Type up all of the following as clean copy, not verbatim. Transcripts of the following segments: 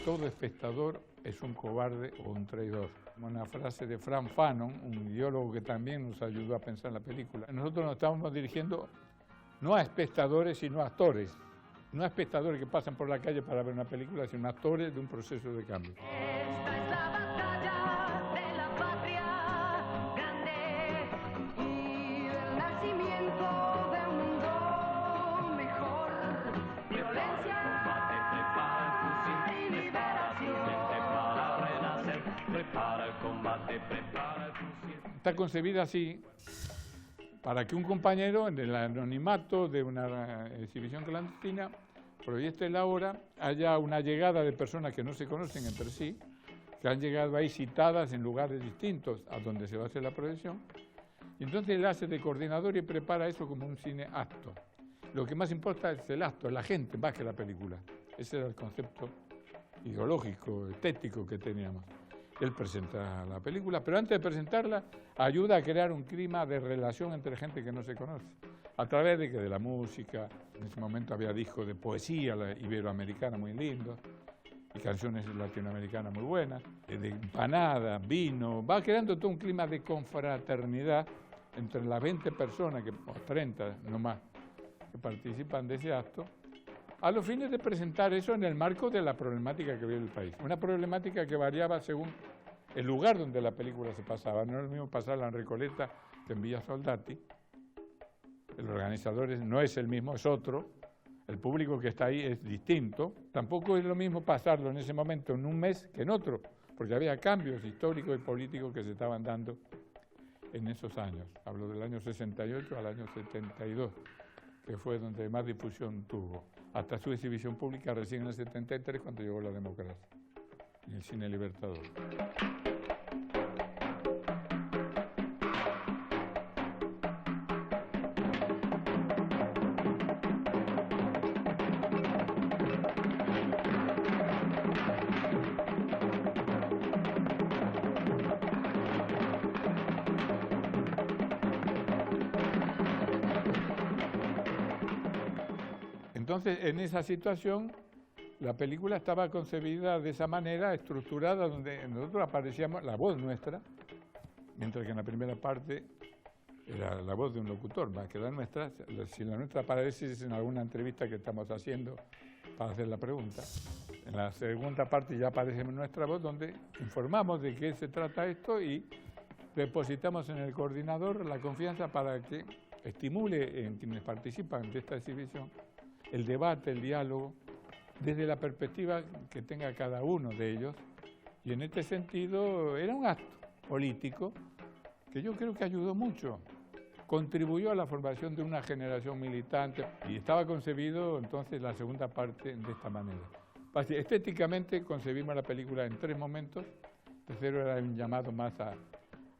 Todo espectador es un cobarde o un traidor. Una frase de Frank Fanon, un ideólogo que también nos ayudó a pensar la película. Nosotros nos estamos dirigiendo no a espectadores, sino a actores. No a espectadores que pasan por la calle para ver una película, sino a actores de un proceso de cambio. Esta es la batalla de la patria grande y del nacimiento de un mundo mejor. Violencia y liberación. Prepara el combate, prepara el fusil. Está concebida así para que un compañero en el anonimato de una exhibición clandestina proyecte la obra, haya una llegada de personas que no se conocen entre sí, que han llegado ahí citadas en lugares distintos a donde se va a hacer la proyección, y entonces él hace de coordinador y prepara eso como un cine acto. Lo que más importa es el acto, la gente, más que la película. Ese era el concepto ideológico, estético que teníamos. Él presenta la película, pero antes de presentarla, ayuda a crear un clima de relación entre gente que no se conoce, a través de la música. En ese momento había discos de poesía iberoamericana muy lindos, y canciones latinoamericanas muy buenas, de empanadas, vino. Va creando todo un clima de confraternidad entre las 20 personas, o 30 nomás, que participan de ese acto, a los fines de presentar eso en el marco de la problemática que vive el país. Una problemática que variaba según el lugar donde la película se pasaba. No es lo mismo pasarla en Recoleta que en Villa Soldati. El organizador no es el mismo, es otro. El público que está ahí es distinto. Tampoco es lo mismo pasarlo en ese momento en un mes que en otro, porque había cambios históricos y políticos que se estaban dando en esos años. Hablo del año 68 al año 72, que fue donde más difusión tuvo, hasta su exhibición pública recién en el 73, cuando llegó la democracia, en el Cine Libertador. Entonces, en esa situación, la película estaba concebida de esa manera, estructurada, donde nosotros aparecíamos, la voz nuestra, mientras que en la primera parte era la voz de un locutor, más que la nuestra. Si la nuestra aparece es en alguna entrevista que estamos haciendo para hacer la pregunta. En la segunda parte ya aparece nuestra voz, donde informamos de qué se trata esto y depositamos en el coordinador la confianza para que estimule en quienes participan de esta exhibición el debate, el diálogo, desde la perspectiva que tenga cada uno de ellos. Y en este sentido era un acto político que yo creo que ayudó mucho, contribuyó a la formación de una generación militante, y estaba concebido entonces la segunda parte de esta manera. Estéticamente concebimos la película en 3 momentos. El tercero era un llamado más a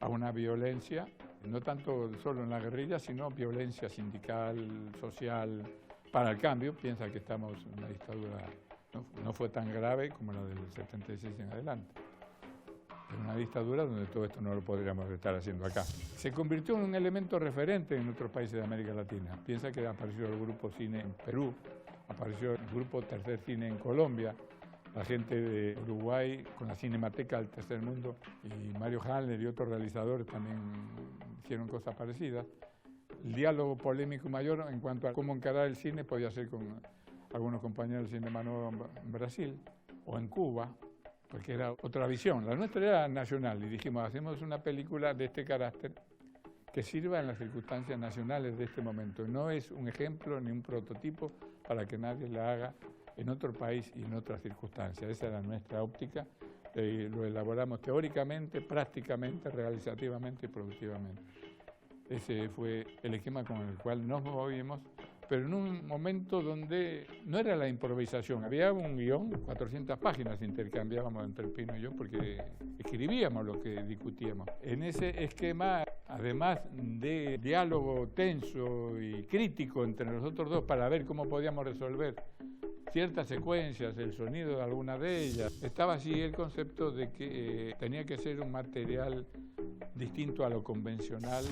una violencia, no tanto solo en la guerrilla, sino violencia sindical, social, para el cambio. Piensa que estamos en una dictadura, no fue tan grave como la del 76 en adelante. Es una dictadura donde todo esto no lo podríamos estar haciendo acá. Se convirtió en un elemento referente en otros países de América Latina. Piensa que apareció el Grupo Cine en Perú, apareció el Grupo Tercer Cine en Colombia, la gente de Uruguay con la Cinemateca del Tercer Mundo, y Mario Hallner y otros realizadores también hicieron cosas parecidas. El diálogo polémico mayor en cuanto a cómo encarar el cine podía ser con algunos compañeros del cine nuevo en Brasil o en Cuba, porque era otra visión. La nuestra era nacional y dijimos, hacemos una película de este carácter que sirva en las circunstancias nacionales de este momento. No es un ejemplo ni un prototipo para que nadie la haga en otro país y en otras circunstancias. Esa era nuestra óptica lo elaboramos teóricamente, prácticamente, realizativamente y productivamente. Ese fue el esquema con el cual nos movimos, pero en un momento donde no era la improvisación, había un guión, 400 páginas intercambiábamos entre el Pino y yo, porque escribíamos lo que discutíamos. En ese esquema, además de diálogo tenso y crítico entre nosotros dos para ver cómo podíamos resolver ciertas secuencias, el sonido de alguna de ellas, estaba así el concepto de que tenía que ser un material distinto a lo convencional.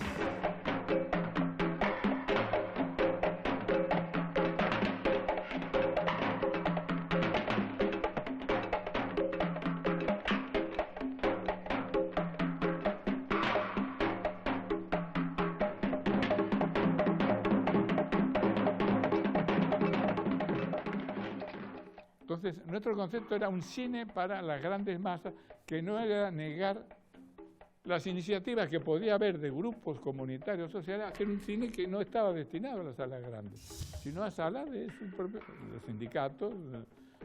Entonces, nuestro concepto era un cine para las grandes masas, que no era negar las iniciativas que podía haber de grupos comunitarios sociales, hacer un cine que no estaba destinado a las salas grandes, sino a salas de sus propios, los sindicatos,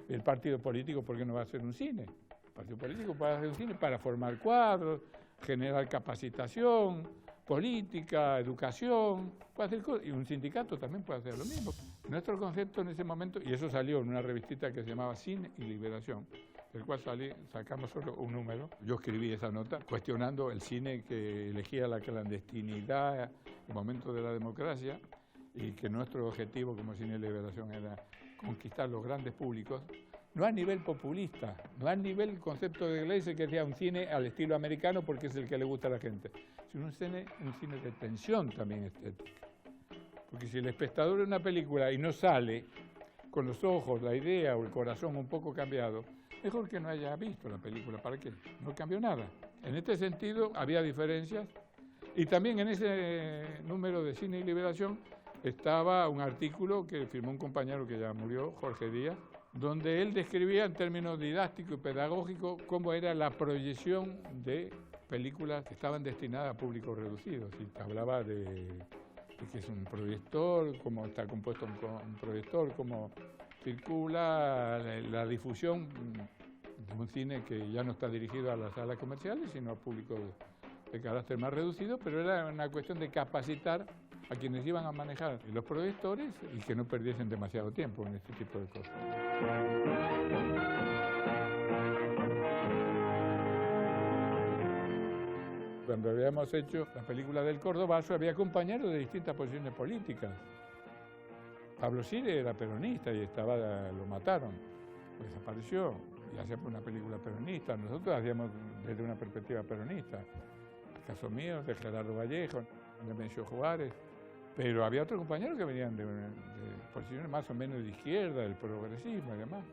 el partido político, ¿por qué no va a hacer un cine? El partido político puede hacer un cine para formar cuadros, generar capacitación, política, educación, puede hacer cosas, y un sindicato también puede hacer lo mismo. Nuestro concepto en ese momento, y eso salió en una revistita que se llamaba Cine y Liberación, del cual sacamos solo un número. Yo escribí esa nota cuestionando el cine que elegía la clandestinidad, el momento de la democracia, y que nuestro objetivo como Cine y Liberación era conquistar los grandes públicos, no a nivel populista, no a nivel concepto de Gleizes que decía un cine al estilo americano porque es el que le gusta a la gente, sino un cine de tensión también estética. Porque si el espectador ve una película y no sale con los ojos, la idea o el corazón un poco cambiado, mejor que no haya visto la película. ¿Para qué? No cambió nada. En este sentido había diferencias, y también en ese número de Cine y Liberación estaba un artículo que firmó un compañero que ya murió, Jorge Díaz, donde él describía en términos didácticos y pedagógicos cómo era la proyección de películas que estaban destinadas a públicos reducidos. Y hablaba de que es un proyector, cómo está compuesto un proyector, cómo circula la difusión de un cine que ya no está dirigido a las salas comerciales, sino a público de carácter más reducido, pero era una cuestión de capacitar a quienes iban a manejar los proyectores y que no perdiesen demasiado tiempo en este tipo de cosas. Cuando habíamos hecho la película del Cordobazo, había compañeros de distintas posiciones políticas. Pablo Sire era peronista y lo mataron, pues desapareció, y hacía una película peronista. Nosotros hacíamos desde una perspectiva peronista. El caso mío, de Gerardo Vallejo, de Mencio Juárez, pero había otros compañeros que venían de posiciones más o menos de izquierda, del progresismo y demás.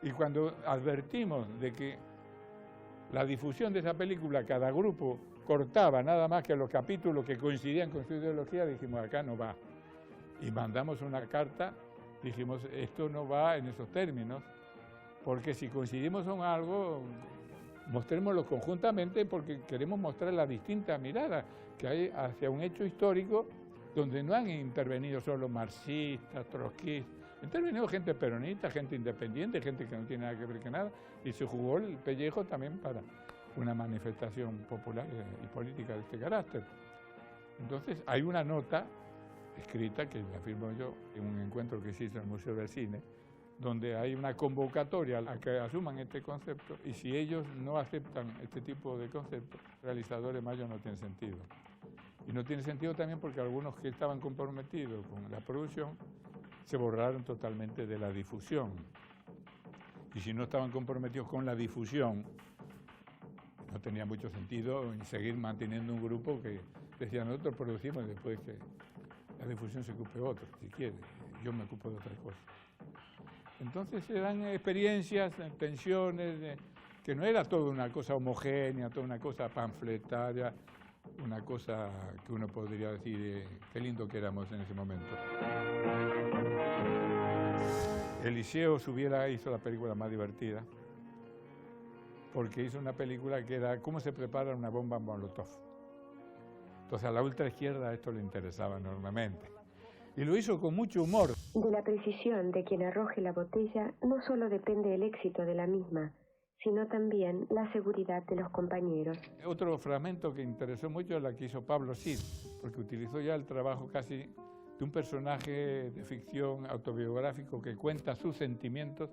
Y cuando advertimos de que la difusión de esa película, cada grupo cortaba nada más que los capítulos que coincidían con su ideología, dijimos, acá no va. Y mandamos una carta, dijimos, esto no va en esos términos, porque si coincidimos en algo, mostrémoslo conjuntamente, porque queremos mostrar la distinta mirada que hay hacia un hecho histórico donde no han intervenido solo marxistas, trotskistas, ha intervenido gente peronista, gente independiente, gente que no tiene nada que ver con nada, y se jugó el pellejo también para una manifestación popular y política de este carácter. Entonces hay una nota escrita, que la firmo yo, en un encuentro que se hizo en el Museo del Cine, donde hay una convocatoria a que asuman este concepto, y si ellos no aceptan este tipo de conceptos, realizadores mayos no tiene sentido. Y no tiene sentido también porque algunos que estaban comprometidos con la producción se borraron totalmente de la difusión. Y si no estaban comprometidos con la difusión, no tenía mucho sentido seguir manteniendo un grupo que decía, nosotros producimos y después que la difusión se ocupe otro, si quiere, yo me ocupo de otra cosa. Entonces eran experiencias, tensiones, que no era toda una cosa homogénea, toda una cosa panfletaria, una cosa que uno podría decir, qué lindo que éramos en ese momento. Eliseo Subiera hizo la película más divertida, porque hizo una película que era cómo se prepara una bomba Molotov. Entonces a la ultraizquierda esto le interesaba enormemente. Y lo hizo con mucho humor. De la precisión de quien arroje la botella no solo depende el éxito de la misma, sino también la seguridad de los compañeros. Otro fragmento que interesó mucho es la que hizo Pablo Cid, porque utilizó ya el trabajo casi de un personaje de ficción autobiográfico que cuenta sus sentimientos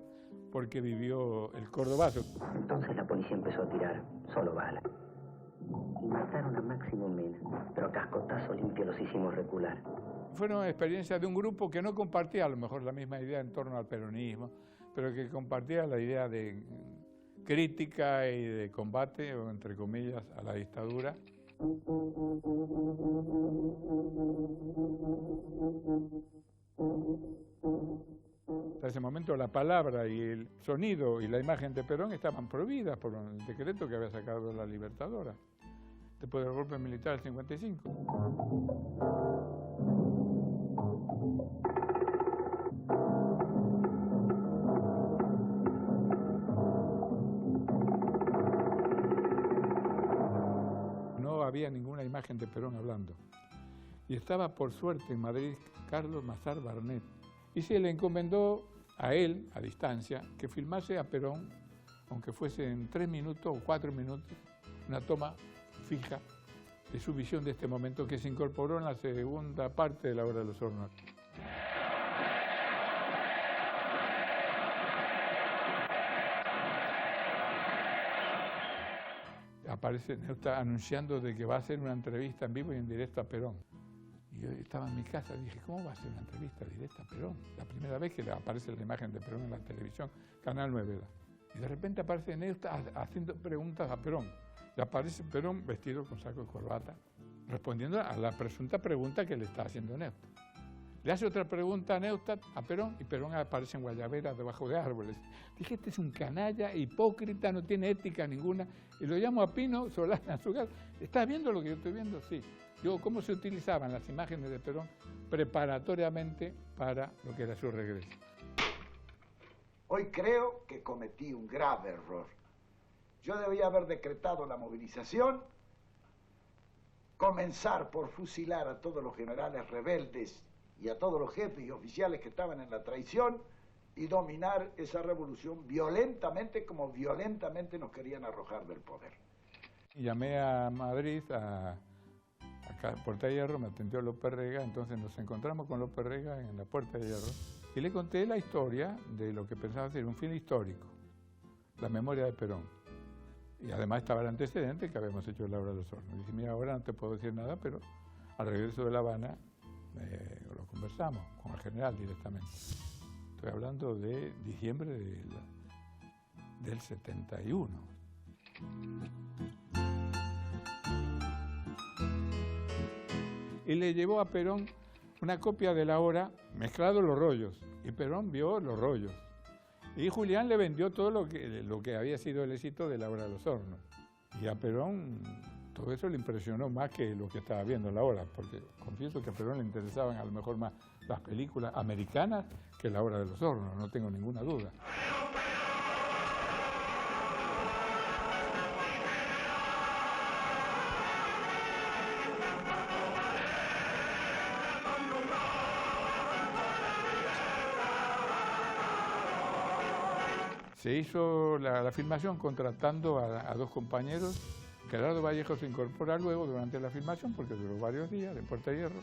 porque vivió el cordobazo. Entonces la policía empezó a tirar solo balas. Y mataron a Máximo Mena, pero a cascotazo limpio los hicimos recular. Fueron experiencias de un grupo que no compartía a lo mejor la misma idea en torno al peronismo, pero que compartía la idea de crítica y de combate, o entre comillas, a la dictadura. Hasta ese momento la palabra y el sonido y la imagen de Perón estaban prohibidas por el decreto que había sacado la Libertadora, después del golpe militar del 55. No había ninguna imagen de Perón hablando. Y estaba, por suerte, en Madrid Carlos Mazar Barnet. Y se le encomendó a él, a distancia, que filmase a Perón, aunque fuese en 3 minutos o 4 minutos, una toma fija de su visión de este momento que se incorporó en la segunda parte de La Hora de los Hornos. Aparece Neusta anunciando de que va a hacer una entrevista en vivo y en directo a Perón. Y yo estaba en mi casa y dije, ¿cómo va a ser una entrevista directa a Perón? La primera vez que le aparece la imagen de Perón en la televisión, Canal 9. Y de repente aparece Neusta haciendo preguntas a Perón. Y aparece Perón vestido con saco y corbata, respondiendo a la presunta pregunta que le está haciendo Neusta. Le hace otra pregunta a Neustadt, a Perón, y Perón aparece en Guayabera debajo de árboles. Dije, este es un canalla, hipócrita, no tiene ética ninguna. Y lo llamo a Pino Solana, a su casa. ¿Estás viendo lo que yo estoy viendo? Sí. Digo, ¿cómo se utilizaban las imágenes de Perón preparatoriamente para lo que era su regreso? Hoy creo que cometí un grave error. Yo debía haber decretado la movilización, comenzar por fusilar a todos los generales rebeldes y a todos los jefes y oficiales que estaban en la traición y dominar esa revolución violentamente como violentamente nos querían arrojar del poder. Llamé a Madrid, a Puerta de Hierro, me atendió López Rega, entonces nos encontramos con López Rega en la Puerta de Hierro y le conté la historia de lo que pensaba ser un film histórico, la memoria de Perón. Y además estaba el antecedente que habíamos hecho en La Hora de los Hornos. Dije, mira, ahora no te puedo decir nada, pero al regreso de La Habana lo conversamos con el general directamente. Estoy hablando de diciembre del 71. Y le llevó a Perón una copia de La Hora, mezclado los rollos, y Perón vio los rollos. Y Julián le vendió todo lo que había sido el éxito de La Hora de los Hornos. Y a Perón todo eso le impresionó más que lo que estaba viendo en La Hora, porque confieso que a Perón le interesaban a lo mejor más las películas americanas que La Hora de los Hornos, no tengo ninguna duda. Se hizo la filmación contratando a 2 compañeros. Gerardo Vallejo se incorpora luego durante la filmación porque duró varios días en Puerta de Hierro.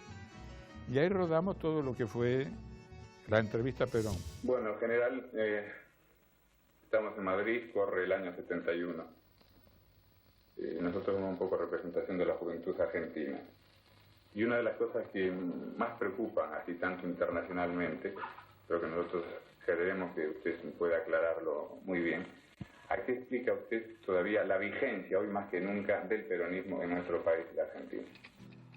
Y ahí rodamos todo lo que fue la entrevista a Perón. Bueno, en general, estamos en Madrid, corre el año 71. Nosotros somos un poco representación de la juventud argentina. Y una de las cosas que más preocupa, así tanto internacionalmente, pero que nosotros queremos que usted pueda aclararlo muy bien, ¿a qué explica usted todavía la vigencia, hoy más que nunca, del peronismo en nuestro país, la Argentina?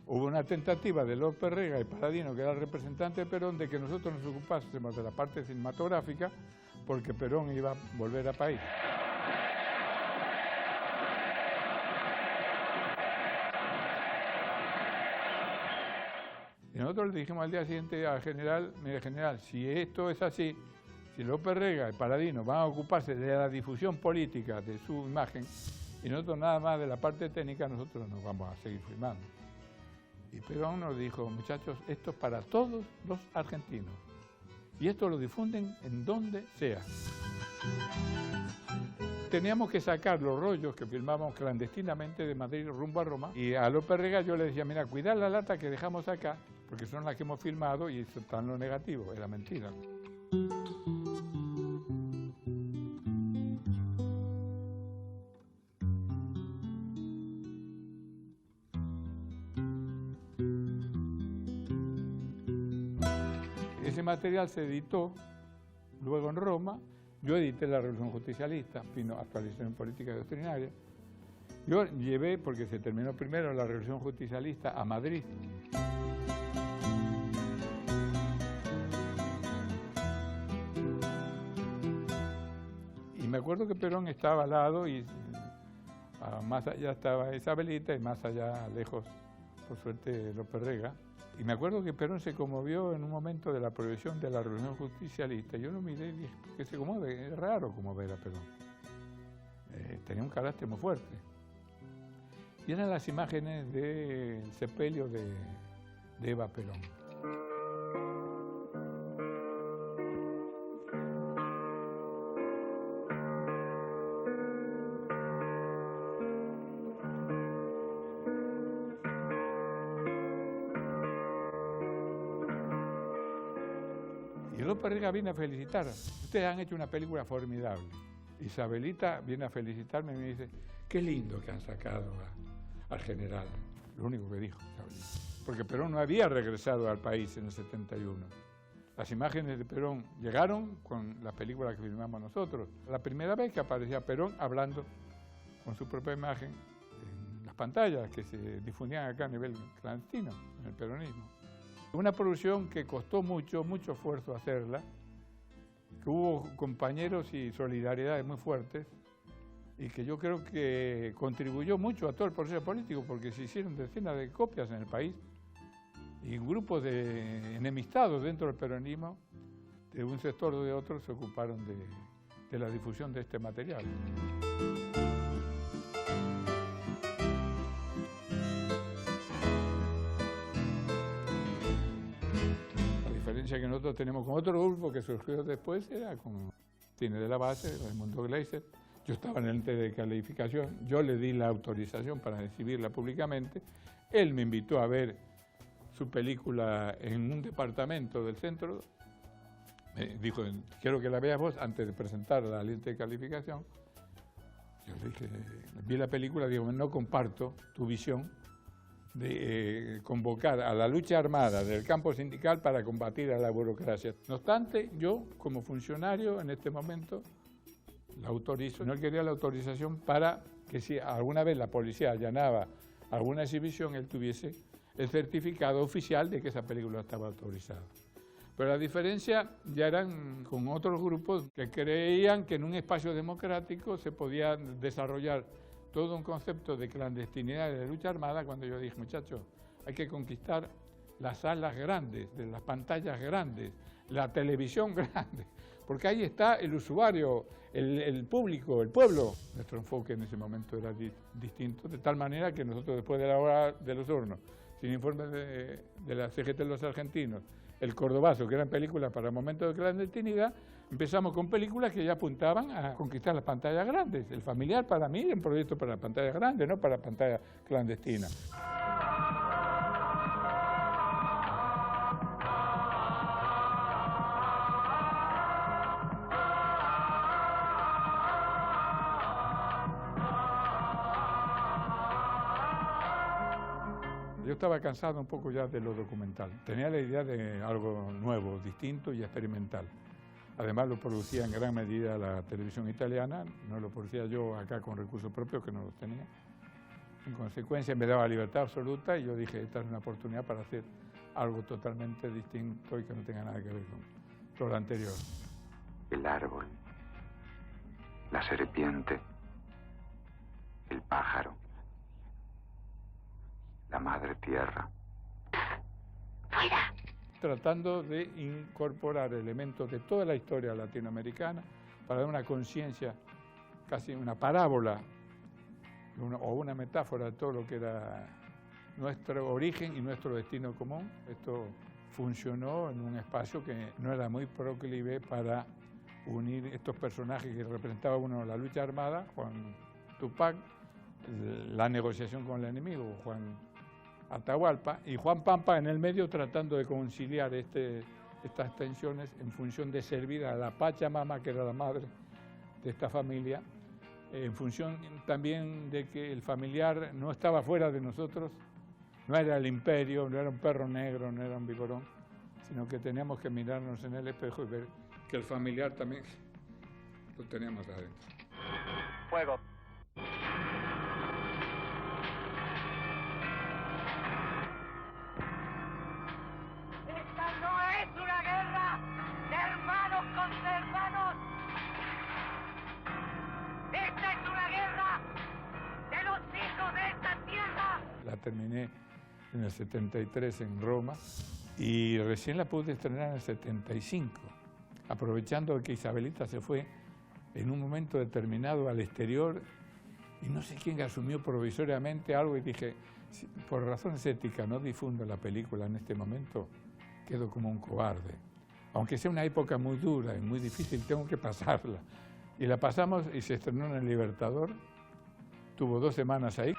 Hubo una tentativa de López Rega y Paladino, que era el representante de Perón, de que nosotros nos ocupásemos de la parte cinematográfica porque Perón iba a volver a país. Y nosotros le dijimos al día siguiente al general, mire general, si esto es así, si López Rega y Paladino van a ocuparse de la difusión política de su imagen y nosotros nada más de la parte técnica, nosotros nos vamos a seguir filmando. Y Perón nos dijo, muchachos, esto es para todos los argentinos y esto lo difunden en donde sea. teníamos que sacar los rollos que filmábamos clandestinamente de Madrid rumbo a Roma, y a López Rega yo le decía, mira, cuidad la lata que dejamos acá, porque son las que hemos filmado y eso está en lo negativo, era mentira. Ese material se editó luego en Roma. Yo edité La Revolución Justicialista, fino actualización política y doctrinaria. Yo llevé, porque se terminó primero La Revolución Justicialista, a Madrid. Y me acuerdo que Perón estaba al lado y más allá estaba Isabelita y más allá, lejos, por suerte, López Rega. Y me acuerdo que Perón se conmovió en un momento de la prohibición de la Revolución Justicialista. Yo lo miré y dije, ¿por qué se conmueve? Es raro conmover a Perón. Tenía un carácter muy fuerte. Y eran las imágenes del sepelio de Eva Perón. Y López Rega viene a felicitar. Ustedes han hecho una película formidable. Isabelita viene a felicitarme y me dice, qué lindo que han sacado al general. Lo único que dijo Isabelita. Porque Perón no había regresado al país en el 71. Las imágenes de Perón llegaron con la película que filmamos nosotros. La primera vez que aparecía Perón hablando con su propia imagen en las pantallas que se difundían acá a nivel clandestino, en el peronismo. Una producción que costó mucho esfuerzo hacerla, que hubo compañeros y solidaridades muy fuertes y que yo creo que contribuyó mucho a todo el proceso político porque se hicieron decenas de copias en el país y grupos de enemistados dentro del peronismo, de un sector o de otro, se ocuparon de la difusión de este material. Que nosotros tenemos con otro grupo que surgió después era con Cine de la Base, Raimundo Gleiser. Yo estaba en el ente de calificación, yo le di la autorización para exhibirla públicamente. Él me invitó a ver su película en un departamento del centro. Me dijo, quiero que la veas vos antes de presentarla al ente de calificación. Yo le dije, vi la película, digo, no comparto tu visión de convocar a la lucha armada del campo sindical para combatir a la burocracia. No obstante, yo como funcionario en este momento la autorizo. No quería la autorización para que si alguna vez la policía allanaba alguna exhibición, él tuviese el certificado oficial de que esa película estaba autorizada. Pero la diferencia ya eran con otros grupos que creían que en un espacio democrático se podía desarrollar todo un concepto de clandestinidad y de lucha armada, cuando yo dije, muchachos, hay que conquistar las salas grandes, de las pantallas grandes, la televisión grande, porque ahí está el usuario, el público, el pueblo. Nuestro enfoque en ese momento era distinto, de tal manera que nosotros después de la hora de los hornos, sin informes de la CGT de los argentinos, El Cordobazo, que eran películas para momentos de clandestinidad, empezamos con películas que ya apuntaban a conquistar las pantallas grandes. El Familiar para mí era un proyecto para la pantalla grande, no para la pantalla clandestina. Yo estaba cansado un poco ya de lo documental. Tenía la idea de algo nuevo, distinto y experimental. Además lo producía en gran medida la televisión italiana, no lo producía yo acá con recursos propios que no los tenía. En consecuencia me daba libertad absoluta y yo dije, esta es una oportunidad para hacer algo totalmente distinto y que no tenga nada que ver con todo lo anterior. El árbol, la serpiente, el pájaro, la madre tierra. ¡Fuera! Tratando de incorporar elementos de toda la historia latinoamericana para dar una conciencia, casi una parábola o una metáfora de todo lo que era nuestro origen y nuestro destino común. Esto funcionó en un espacio que no era muy proclive para unir estos personajes que representaba uno la lucha armada, Juan Tupac, la negociación con el enemigo, Juan Atahualpa, y Juan Pampa en el medio tratando de conciliar estas tensiones en función de servir a la Pachamama, que era la madre de esta familia, en función también de que el familiar no estaba fuera de nosotros, no era el imperio, no era un perro negro, no era un vigorón, sino que teníamos que mirarnos en el espejo y ver que el familiar también lo teníamos adentro. Fuego. Esta no es una guerra de hermanos contra hermanos. Esta es una guerra de los hijos de esta tierra. La terminé en el 73 en Roma y recién la pude estrenar en el 75, aprovechando que Isabelita se fue en un momento determinado al exterior y no sé quién asumió provisoriamente algo y dije, por razones éticas no difundo la película en este momento, quedo como un cobarde. Aunque sea una época muy dura y muy difícil, tengo que pasarla. Y la pasamos y se estrenó en El Libertador, tuvo 2 semanas ahí.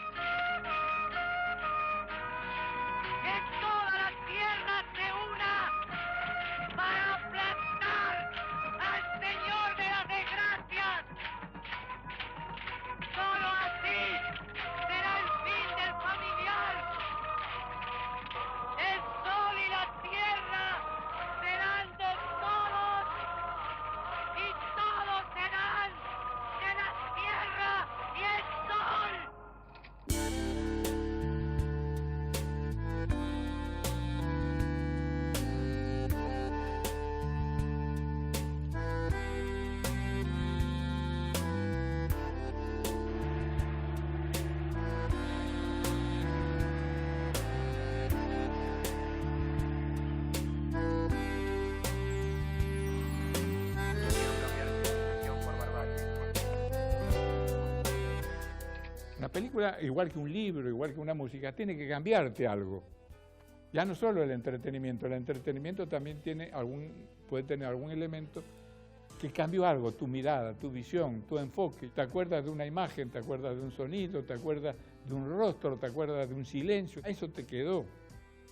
Una película, igual que un libro, igual que una música, tiene que cambiarte algo. Ya no solo el entretenimiento también puede tener algún elemento que cambió algo, tu mirada, tu visión, tu enfoque. Te acuerdas de una imagen, te acuerdas de un sonido, te acuerdas de un rostro, te acuerdas de un silencio. Eso te quedó.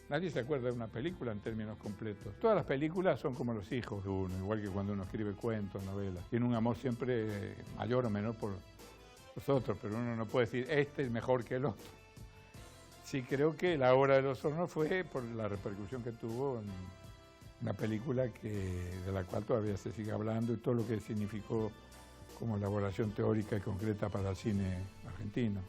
Nadie se acuerda de una película en términos completos. Todas las películas son como los hijos de uno, igual que cuando uno escribe cuentos, novelas. Tiene un amor siempre mayor o menor por los otros, pero uno no puede decir, este es mejor que el otro. Sí, creo que La Hora de los Hornos fue por la repercusión que tuvo en una película de la cual todavía se sigue hablando y todo lo que significó como elaboración teórica y concreta para el cine argentino.